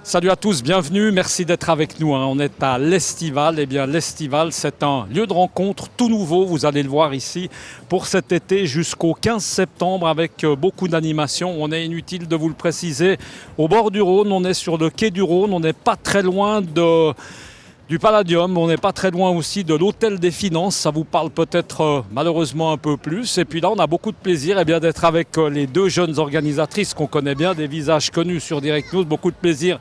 Salut à tous, bienvenue, merci d'être avec nous. On est à l'Estival. Eh bien, l'Estival, c'est un lieu de rencontre tout nouveau, vous allez le voir ici, pour cet été jusqu'au 15 septembre avec beaucoup d'animations. On est inutile de vous le préciser. Au bord du Rhône, on est sur le quai du Rhône, on n'est pas très loin du Palladium, on n'est pas très loin aussi de l'Hôtel des Finances, ça vous parle peut-être malheureusement un peu plus. Et puis là, on a beaucoup de plaisir d'être avec les deux jeunes organisatrices qu'on connaît bien, des visages connus sur Direct News, beaucoup de plaisir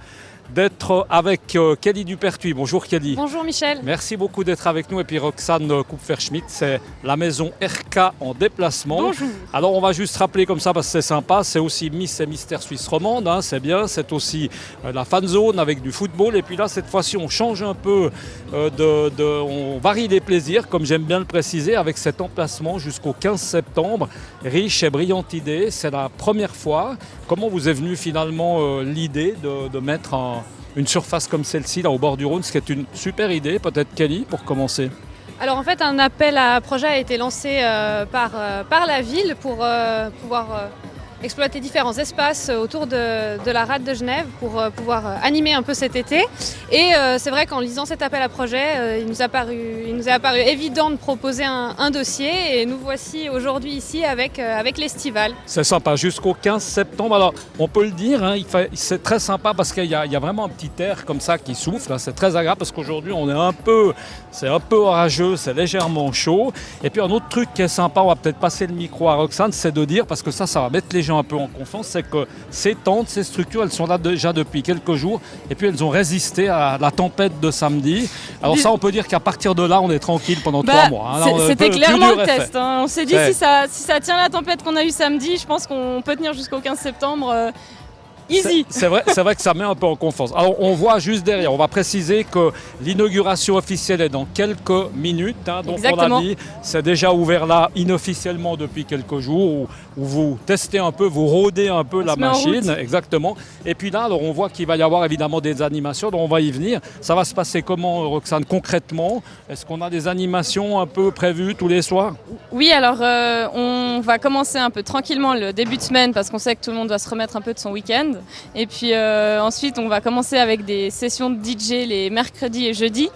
d'être avec Kelly Dupertuis. Bonjour Kelly. Bonjour Michel. Merci beaucoup d'être avec nous. Et puis Roxane Kupfer-Schmidt, c'est la maison RK en déplacement. Bonjour. Alors on va juste rappeler comme ça parce que c'est sympa, c'est aussi Miss et Mystère Suisse Romande, c'est bien. C'est aussi la fan zone avec du football. Et puis là, cette fois-ci, on change un peu, on varie les plaisirs, comme j'aime bien le préciser, avec cet emplacement jusqu'au 15 septembre. Riche et brillante idée, c'est la première fois. Comment vous est venue finalement l'idée de mettre une surface comme celle-ci là au bord du Rhône, ce qui est une super idée, peut-être Kelly, pour commencer? Alors en fait, un appel à projet a été lancé par la ville pour pouvoir exploiter différents espaces autour de la rade de Genève pour pouvoir animer un peu cet été. Et c'est vrai qu'en lisant cet appel à projet, il nous est apparu évident de proposer un dossier et nous voici aujourd'hui ici avec l'Estival. C'est sympa, jusqu'au 15 septembre. Alors on peut le dire, c'est très sympa parce qu'il y a vraiment un petit air comme ça qui souffle. C'est très agréable parce qu'aujourd'hui c'est un peu orageux, c'est légèrement chaud. Et puis un autre truc qui est sympa, on va peut-être passer le micro à Roxane, c'est de dire, parce que ça va mettre les gens un peu en confiance, c'est que ces tentes, ces structures, elles sont là déjà depuis quelques jours et puis elles ont résisté à la tempête de samedi. Alors ça, on peut dire qu'à partir de là, on est tranquille pendant 3 mois. C'était clairement le test. On s'est dit si ça tient la tempête qu'on a eue samedi, je pense qu'on peut tenir jusqu'au 15 septembre. Easy. C'est vrai que ça met un peu en confiance. Alors on voit juste derrière, on va préciser que l'inauguration officielle est dans quelques minutes. Donc exactement. On l'a dit, c'est déjà ouvert là inofficiellement depuis quelques jours où vous testez un peu, vous rôdez un peu la machine. Exactement. Et puis là, alors on voit qu'il va y avoir évidemment des animations, donc on va y venir. Ça va se passer comment, Roxane, concrètement? Est-ce qu'on a des animations un peu prévues tous les soirs? Oui, alors on va commencer un peu tranquillement le début de semaine parce qu'on sait que tout le monde doit se remettre un peu de son week-end. Et puis ensuite, on va commencer avec des sessions de DJ les mercredis et jeudis.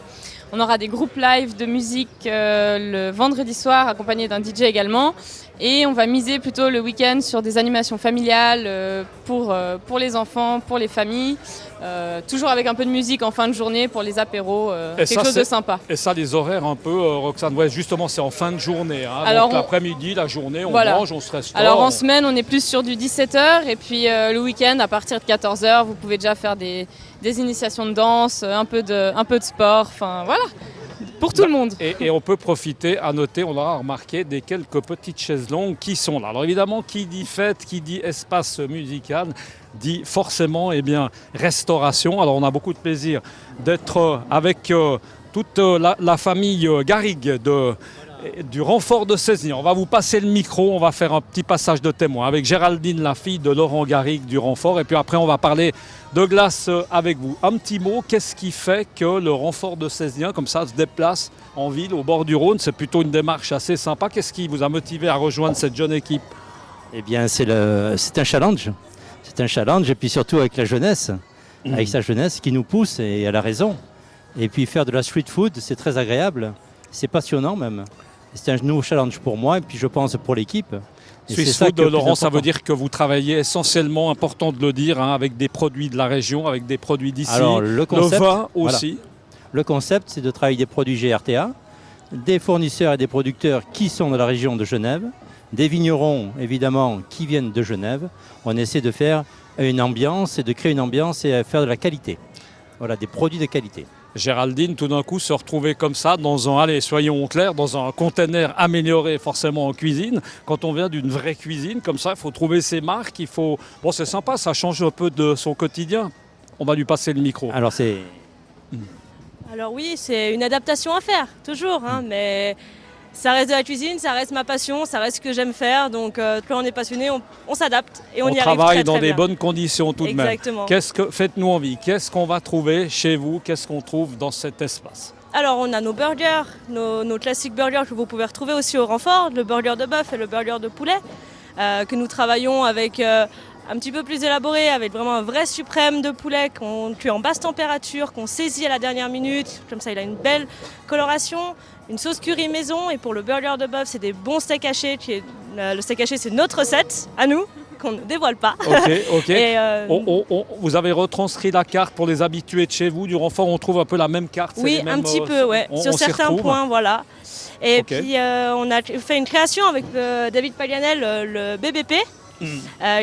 On aura des groupes live de musique le vendredi soir, accompagnés d'un DJ également. Et on va miser plutôt le week-end sur des animations familiales pour les enfants, pour les familles. Toujours avec un peu de musique en fin de journée pour les apéros, quelque chose de sympa. Et ça, les horaires un peu, Roxane, ouais, justement, c'est en fin de journée. Alors, donc l'après-midi, la journée, on mange, on se restaure. Alors en semaine, on est plus sur du 17h. Et puis le week-end, à partir de 14h, vous pouvez déjà faire des initiations de danse, un peu de sport, enfin voilà. Pour tout le monde. Et on peut profiter, à noter, on aura remarqué des quelques petites chaises longues qui sont là. Alors évidemment, qui dit fête, qui dit espace musical, dit forcément restauration. Alors on a beaucoup de plaisir d'être avec toute la famille Garrigue du renfort de Cesny. On va vous passer le micro, on va faire un petit passage de témoin avec Géraldine, la fille de Laurent Garrigue du renfort. Et puis après, on va parler de glace avec vous. Un petit mot, qu'est-ce qui fait que le renfort de Cesnien, comme ça, se déplace en ville, au bord du Rhône? C'est plutôt une démarche assez sympa. Qu'est-ce qui vous a motivé à rejoindre cette jeune équipe? Eh bien, c'est un challenge. C'est un challenge, et puis surtout avec la jeunesse, avec sa jeunesse qui nous pousse, et elle a raison. Et puis faire de la street food, c'est très agréable. C'est passionnant même. C'est un nouveau challenge pour moi, et puis je pense pour l'équipe. Swiss Food, Laurent, ça veut dire que vous travaillez essentiellement, important de le dire, avec des produits de la région, avec des produits d'ici. Alors, le vin aussi. Voilà. Le concept, c'est de travailler des produits GRTA, des fournisseurs et des producteurs qui sont de la région de Genève, des vignerons, évidemment, qui viennent de Genève. On essaie de faire une ambiance et de créer une ambiance et faire de la qualité. Voilà, des produits de qualité. Géraldine, tout d'un coup, se retrouver comme ça, soyons clairs, dans un conteneur amélioré forcément en cuisine. Quand on vient d'une vraie cuisine, comme ça, il faut trouver ses marques, Bon, c'est sympa, ça change un peu de son quotidien. On va lui passer le micro. Alors oui, c'est une adaptation à faire, toujours, mais ça reste de la cuisine, ça reste ma passion, ça reste ce que j'aime faire. Donc quand on est passionné, on s'adapte et on y arrive très, travaille dans très des bien. bonnes conditions tout de même. Exactement. Faites-nous envie. Qu'est-ce qu'on va trouver chez vous? Qu'est-ce qu'on trouve dans cet espace? Alors on a nos burgers, nos classiques burgers que vous pouvez retrouver aussi au renfort, le burger de bœuf et le burger de poulet, que nous travaillons avec un petit peu plus élaboré, avec vraiment un vrai suprême de poulet qu'on cuit en basse température, qu'on saisit à la dernière minute. Comme ça, il a une belle coloration. Une sauce curry maison. Et pour le burger de bœuf, c'est des bons steaks hachés. Le steak haché, c'est notre recette, à nous, qu'on ne dévoile pas. Ok. Et, vous avez retranscrit la carte pour les habitués de chez vous. Du Renfort, on trouve un peu la même carte. Oui, un petit peu, ouais. Sur certains points, voilà. Et puis, on a fait une création avec David Paglianel, le BBP,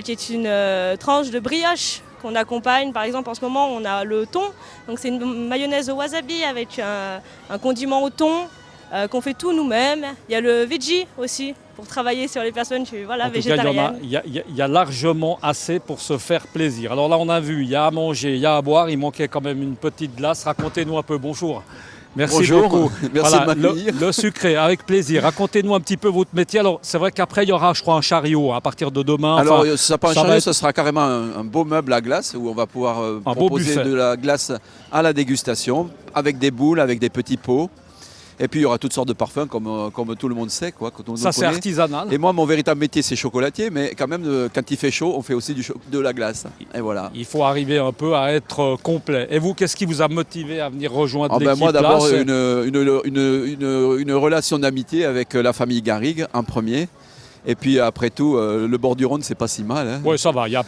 qui est une tranche de brioche qu'on accompagne. Par exemple, en ce moment, on a le thon. Donc, c'est une mayonnaise au wasabi avec un condiment au thon qu'on fait tout nous-mêmes. Il y a le veggie aussi, pour travailler sur les personnes végétariennes. Il y a largement assez pour se faire plaisir. Alors là, on a vu, il y a à manger, il y a à boire. Il manquait quand même une petite glace. Racontez-nous un peu. Bonjour. Merci beaucoup. Merci de m'accueillir. Le sucré, avec plaisir. Racontez-nous un petit peu votre métier. Alors, c'est vrai qu'après, il y aura, je crois, un chariot à partir de demain. Alors, ça pas un chariot, ça sera carrément un beau meuble à glace où on va pouvoir proposer de la glace à la dégustation avec des boules, avec des petits pots. Et puis il y aura toutes sortes de parfums comme tout le monde sait. Ça c'est artisanal. Et moi mon véritable métier c'est chocolatier, mais quand même quand il fait chaud on fait aussi de la glace. Et voilà. Il faut arriver un peu à être complet. Et vous, qu'est-ce qui vous a motivé à venir rejoindre l'équipe? Moi d'abord une relation d'amitié avec la famille Garrigue en premier. Et puis après tout, le bord du Rhône, c'est pas si mal. Hein. Oui, ça va, il y a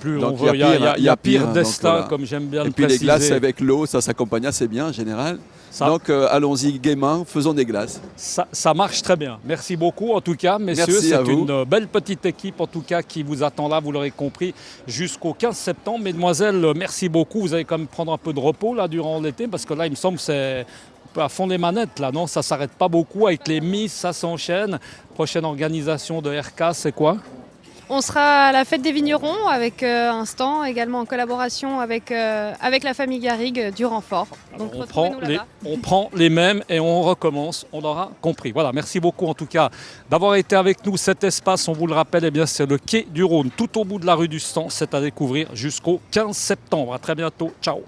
pire destin, voilà. Comme j'aime bien le préciser. Et puis les glaces avec l'eau, ça s'accompagne assez bien en général. Donc allons-y gaiement, faisons des glaces. Ça marche très bien. Merci beaucoup en tout cas, messieurs. C'est une belle petite équipe en tout cas qui vous attend là, vous l'aurez compris, jusqu'au 15 septembre. Mesdemoiselles, merci beaucoup. Vous allez quand même prendre un peu de repos là durant l'été parce que là, il me semble que c'est à fond les manettes là, non? Ça s'arrête pas beaucoup avec les Miss, ça s'enchaîne. Prochaine organisation de RK, c'est quoi? On sera à la fête des vignerons avec un stand également en collaboration avec la famille Garrigue du Renfort. Donc on prend les mêmes et on recommence, on aura compris. Voilà, merci beaucoup en tout cas d'avoir été avec nous. Cet espace, on vous le rappelle, c'est le quai du Rhône, tout au bout de la rue du Stand. C'est à découvrir jusqu'au 15 septembre. À très bientôt, ciao.